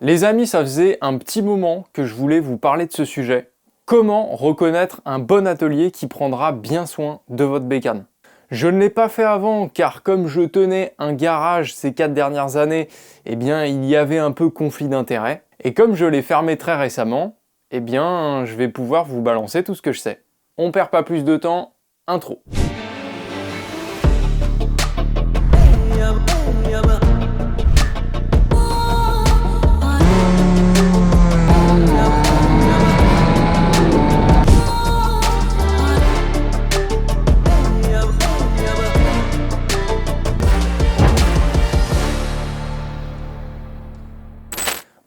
Les amis, ça faisait un petit moment que je voulais vous parler de ce sujet. Comment reconnaître un bon atelier qui prendra bien soin de votre bécane? Je ne l'ai pas fait avant car comme je tenais un garage ces 4 dernières années, eh bien il y avait un peu conflit d'intérêts. Et comme je l'ai fermé très récemment, eh bien je vais pouvoir vous balancer tout ce que je sais. On perd pas plus de temps, intro.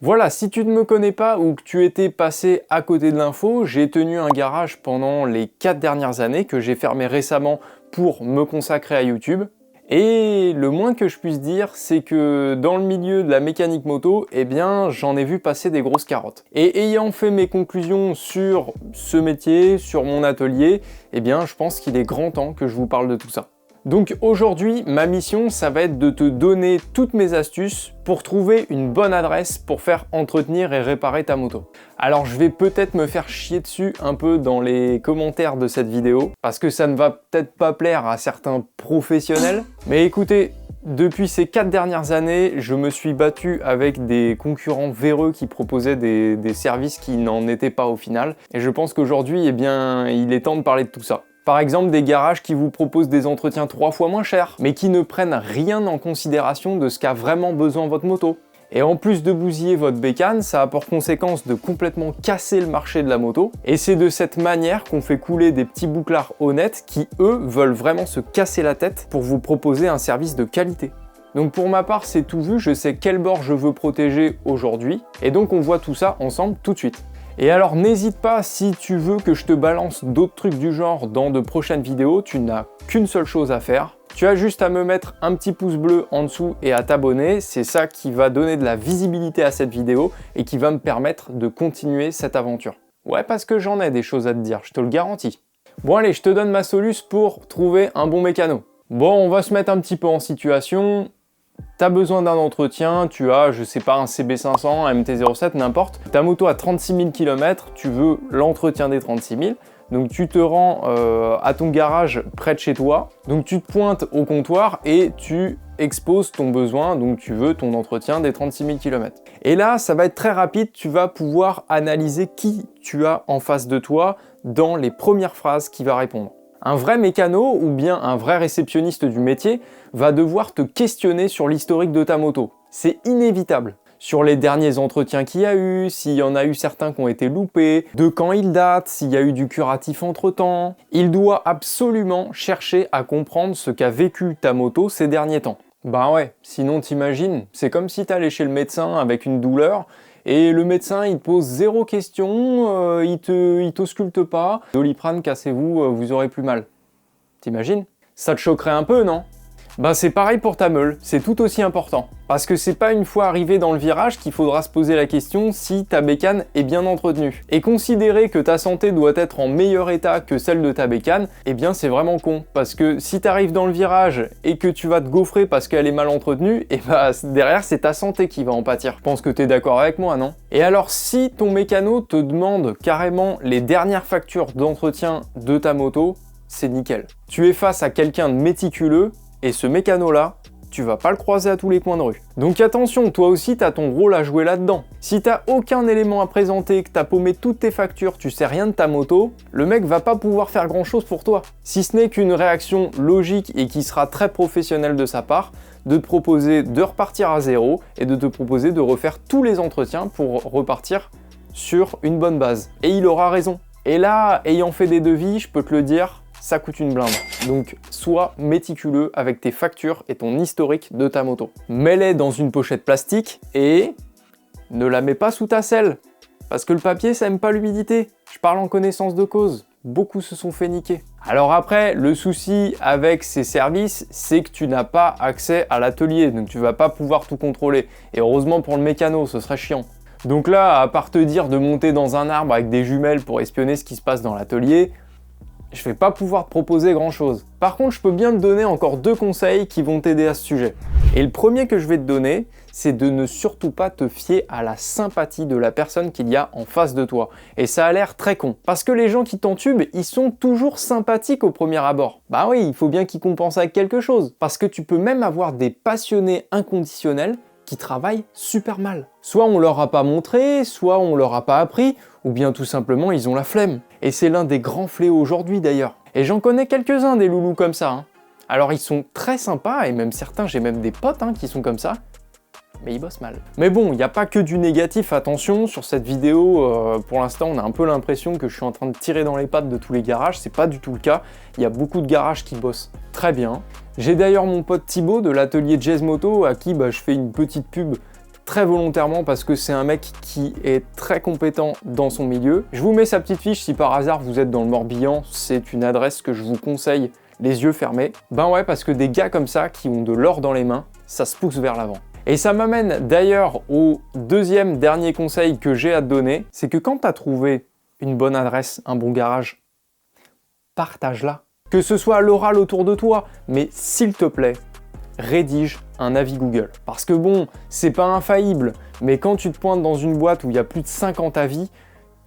Voilà, si tu ne me connais pas ou que tu étais passé à côté de l'info, j'ai tenu un garage pendant les 4 dernières années que j'ai fermé récemment pour me consacrer à YouTube. Et le moins que je puisse dire, c'est que dans le milieu de la mécanique moto, eh bien, j'en ai vu passer des grosses carottes. Et ayant fait mes conclusions sur ce métier, sur mon atelier, eh bien, je pense qu'il est grand temps que je vous parle de tout ça. Donc aujourd'hui, ma mission, ça va être de te donner toutes mes astuces pour trouver une bonne adresse pour faire entretenir et réparer ta moto. Alors je vais peut-être me faire chier dessus un peu dans les commentaires de cette vidéo, parce que ça ne va peut-être pas plaire à certains professionnels. Mais écoutez, depuis ces 4 dernières années, je me suis battu avec des concurrents véreux qui proposaient des services qui n'en étaient pas au final. Et je pense qu'aujourd'hui, eh bien, il est temps de parler de tout ça. Par exemple, des garages qui vous proposent des entretiens 3 fois moins chers, mais qui ne prennent rien en considération de ce qu'a vraiment besoin votre moto. Et en plus de bousiller votre bécane, ça a pour conséquence de complètement casser le marché de la moto. Et c'est de cette manière qu'on fait couler des petits bouclards honnêtes qui, eux, veulent vraiment se casser la tête pour vous proposer un service de qualité. Donc pour ma part, c'est tout vu, je sais quel bord je veux protéger aujourd'hui. Et donc on voit tout ça ensemble tout de suite. Et alors n'hésite pas, si tu veux que je te balance d'autres trucs du genre dans de prochaines vidéos, tu n'as qu'une seule chose à faire. Tu as juste à me mettre un petit pouce bleu en dessous et à t'abonner, c'est ça qui va donner de la visibilité à cette vidéo et qui va me permettre de continuer cette aventure. Ouais, parce que j'en ai des choses à te dire, je te le garantis. Bon allez, je te donne ma soluce pour trouver un bon mécano. Bon, on va se mettre un petit peu en situation. T'as besoin d'un entretien, tu as, je sais pas, un CB500, un MT-07, n'importe. Ta moto a 36 000 km, tu veux l'entretien des 36 000. Donc tu te rends à ton garage près de chez toi. Donc tu te pointes au comptoir et tu exposes ton besoin, donc tu veux ton entretien des 36 000 km. Et là, ça va être très rapide, tu vas pouvoir analyser qui tu as en face de toi dans les premières phrases qui va répondre. Un vrai mécano ou bien un vrai réceptionniste du métier va devoir te questionner sur l'historique de ta moto. C'est inévitable. Sur les derniers entretiens qu'il y a eu, s'il y en a eu certains qui ont été loupés, de quand ils datent, s'il y a eu du curatif entre-temps. Il doit absolument chercher à comprendre ce qu'a vécu ta moto ces derniers temps. Bah ouais, sinon t'imagines, c'est comme si t'allais chez le médecin avec une douleur, et le médecin, il te pose 0 question, il t'ausculte pas. Doliprane, cassez-vous, vous aurez plus mal. T'imagines? Ça te choquerait un peu, non? Ben c'est pareil pour ta meule, c'est tout aussi important. Parce que c'est pas une fois arrivé dans le virage qu'il faudra se poser la question si ta bécane est bien entretenue. Et considérer que ta santé doit être en meilleur état que celle de ta bécane, eh bien c'est vraiment con. Parce que si t'arrives dans le virage et que tu vas te gaufrer parce qu'elle est mal entretenue, et bah derrière c'est ta santé qui va en pâtir. Je pense que t'es d'accord avec moi, non? Et alors si ton mécano te demande carrément les dernières factures d'entretien de ta moto, c'est nickel. Tu es face à quelqu'un de méticuleux, et ce mécano-là, tu vas pas le croiser à tous les coins de rue. Donc attention, toi aussi t'as ton rôle à jouer là-dedans. Si t'as aucun élément à présenter, que t'as paumé toutes tes factures, tu sais rien de ta moto, le mec va pas pouvoir faire grand-chose pour toi. Si ce n'est qu'une réaction logique et qui sera très professionnelle de sa part, de te proposer de repartir à zéro et de te proposer de refaire tous les entretiens pour repartir sur une bonne base. Et il aura raison. Et là, ayant fait des devis, je peux te le dire, ça coûte une blinde. Donc, sois méticuleux avec tes factures et ton historique de ta moto. Mets-les dans une pochette plastique et ne la mets pas sous ta selle. Parce que le papier, ça aime pas l'humidité. Je parle en connaissance de cause. Beaucoup se sont fait niquer. Alors après, le souci avec ces services, c'est que tu n'as pas accès à l'atelier. Donc tu vas pas pouvoir tout contrôler. Et heureusement pour le mécano, ce serait chiant. Donc là, à part te dire de monter dans un arbre avec des jumelles pour espionner ce qui se passe dans l'atelier, je vais pas pouvoir te proposer grand chose. Par contre, je peux bien te donner encore 2 conseils qui vont t'aider à ce sujet. Et le premier que je vais te donner, c'est de ne surtout pas te fier à la sympathie de la personne qu'il y a en face de toi. Et ça a l'air très con. Parce que les gens qui t'entubent, ils sont toujours sympathiques au premier abord. Bah oui, il faut bien qu'ils compensent avec quelque chose. Parce que tu peux même avoir des passionnés inconditionnels qui travaillent super mal. Soit on leur a pas montré, soit on leur a pas appris, ou bien tout simplement ils ont la flemme. Et c'est l'un des grands fléaux aujourd'hui d'ailleurs. Et j'en connais quelques-uns des loulous comme ça. Alors ils sont très sympas, et même certains, j'ai même des potes qui sont comme ça, mais ils bossent mal. Mais bon, il n'y a pas que du négatif, attention, sur cette vidéo, pour l'instant on a un peu l'impression que je suis en train de tirer dans les pattes de tous les garages, c'est pas du tout le cas, il y a beaucoup de garages qui bossent très bien. J'ai d'ailleurs mon pote Thibaut de l'atelier Jazz Moto à qui je fais une petite pub très volontairement parce que c'est un mec qui est très compétent dans son milieu. Je vous mets sa petite fiche si par hasard vous êtes dans le Morbihan, c'est une adresse que je vous conseille les yeux fermés. Ben ouais, parce que des gars comme ça qui ont de l'or dans les mains, ça se pousse vers l'avant. Et ça m'amène d'ailleurs au deuxième dernier conseil que j'ai à te donner, c'est que quand tu as trouvé une bonne adresse, un bon garage, partage-la. Que ce soit à l'oral autour de toi, mais s'il te plaît, rédige un avis Google. Parce que bon, c'est pas infaillible, mais quand tu te pointes dans une boîte où il y a plus de 50 avis,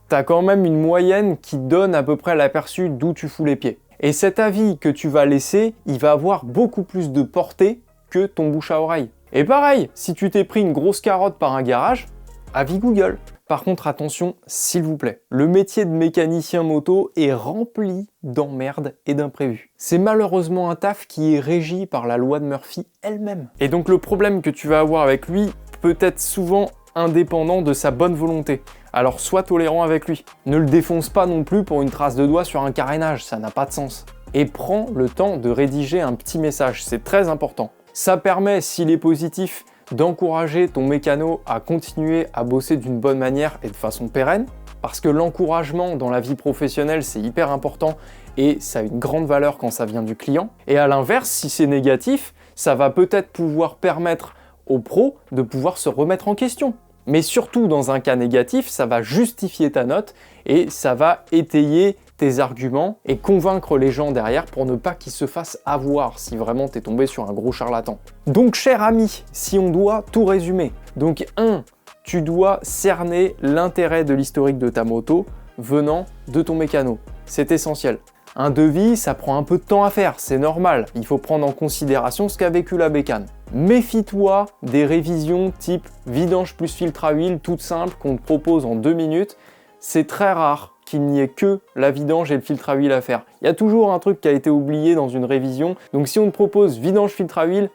t'as quand même une moyenne qui donne à peu près l'aperçu d'où tu fous les pieds. Et cet avis que tu vas laisser, il va avoir beaucoup plus de portée que ton bouche à oreille. Et pareil, si tu t'es pris une grosse carotte par un garage, avis Google. Par contre, attention, s'il vous plaît, le métier de mécanicien moto est rempli d'emmerdes et d'imprévus. C'est malheureusement un taf qui est régi par la loi de Murphy elle-même. Et donc le problème que tu vas avoir avec lui peut être souvent indépendant de sa bonne volonté. Alors sois tolérant avec lui. Ne le défonce pas non plus pour une trace de doigt sur un carénage, ça n'a pas de sens. Et prends le temps de rédiger un petit message, c'est très important. Ça permet, s'il est positif, d'encourager ton mécano à continuer à bosser d'une bonne manière et de façon pérenne, parce que l'encouragement dans la vie professionnelle, c'est hyper important et ça a une grande valeur quand ça vient du client. Et à l'inverse, si c'est négatif, ça va peut-être pouvoir permettre aux pros de pouvoir se remettre en question. Mais surtout, dans un cas négatif, ça va justifier ta note et ça va étayer tes arguments et convaincre les gens derrière pour ne pas qu'ils se fassent avoir si vraiment t'es tombé sur un gros charlatan. Donc, cher ami, si on doit tout résumer, donc 1, tu dois cerner l'intérêt de l'historique de ta moto venant de ton mécano. C'est essentiel. Un devis, ça prend un peu de temps à faire, c'est normal. Il faut prendre en considération ce qu'a vécu la bécane. Méfie-toi des révisions type vidange plus filtre à huile, toute simple, qu'on te propose en 2 minutes. C'est très rare qu'il n'y ait que la vidange et le filtre à huile à faire. Il y a toujours un truc qui a été oublié dans une révision. Donc si on te propose vidange filtre à huile,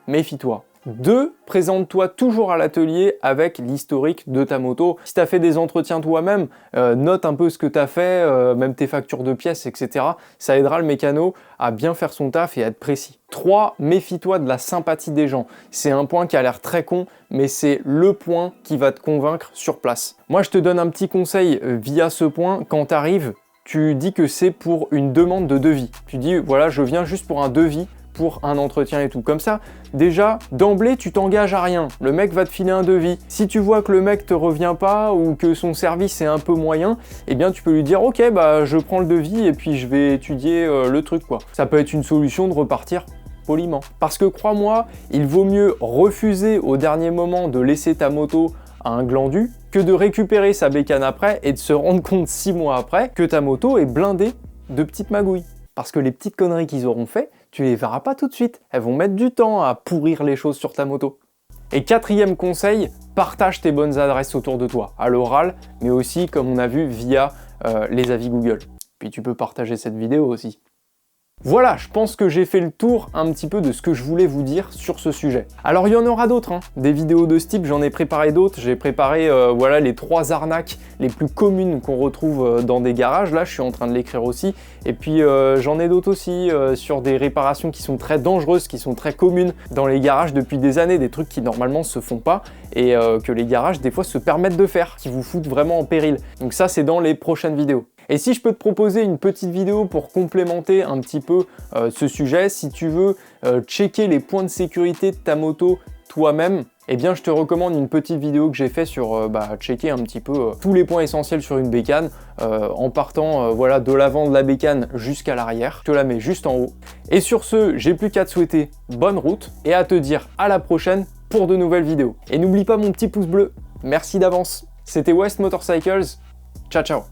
méfie-toi. 2, présente-toi toujours à l'atelier avec l'historique de ta moto. Si tu as fait des entretiens toi-même, note un peu ce que tu as fait, même tes factures de pièces, etc. Ça aidera le mécano à bien faire son taf et à être précis. 3, méfie-toi de la sympathie des gens. C'est un point qui a l'air très con, mais c'est le point qui va te convaincre sur place. Moi, je te donne un petit conseil via ce point. Quand tu arrives, tu dis que c'est pour une demande de devis. Tu dis, voilà, je viens juste pour un devis, pour un entretien et tout. Comme ça, déjà, d'emblée, tu t'engages à rien. Le mec va te filer un devis. Si tu vois que le mec te revient pas ou que son service est un peu moyen, eh bien, tu peux lui dire, ok, je prends le devis et puis je vais étudier le truc, quoi. Ça peut être une solution de repartir poliment. Parce que crois-moi, il vaut mieux refuser au dernier moment de laisser ta moto à un glandu que de récupérer sa bécane après et de se rendre compte 6 mois après que ta moto est blindée de petites magouilles. Parce que les petites conneries qu'ils auront fait, tu les verras pas tout de suite. Elles vont mettre du temps à pourrir les choses sur ta moto. Et 4e conseil, partage tes bonnes adresses autour de toi, à l'oral, mais aussi, comme on a vu, via les avis Google. Puis tu peux partager cette vidéo aussi. Voilà, je pense que j'ai fait le tour un petit peu de ce que je voulais vous dire sur ce sujet. Alors il y en aura d'autres, des vidéos de ce type, j'en ai préparé d'autres. J'ai préparé voilà, les 3 arnaques les plus communes qu'on retrouve dans des garages. Là, je suis en train de l'écrire aussi. Et puis j'en ai d'autres aussi sur des réparations qui sont très dangereuses, qui sont très communes dans les garages depuis des années, des trucs qui normalement se font pas et que les garages des fois se permettent de faire, qui vous foutent vraiment en péril. Donc ça, c'est dans les prochaines vidéos. Et si je peux te proposer une petite vidéo pour complémenter un petit peu ce sujet, si tu veux checker les points de sécurité de ta moto toi-même, eh bien je te recommande une petite vidéo que j'ai fait sur checker un petit peu tous les points essentiels sur une bécane en partant voilà, de l'avant de la bécane jusqu'à l'arrière. Je te la mets juste en haut. Et sur ce, j'ai plus qu'à te souhaiter bonne route et à te dire à la prochaine pour de nouvelles vidéos. Et n'oublie pas mon petit pouce bleu, merci d'avance. C'était West Motorcycles, ciao ciao.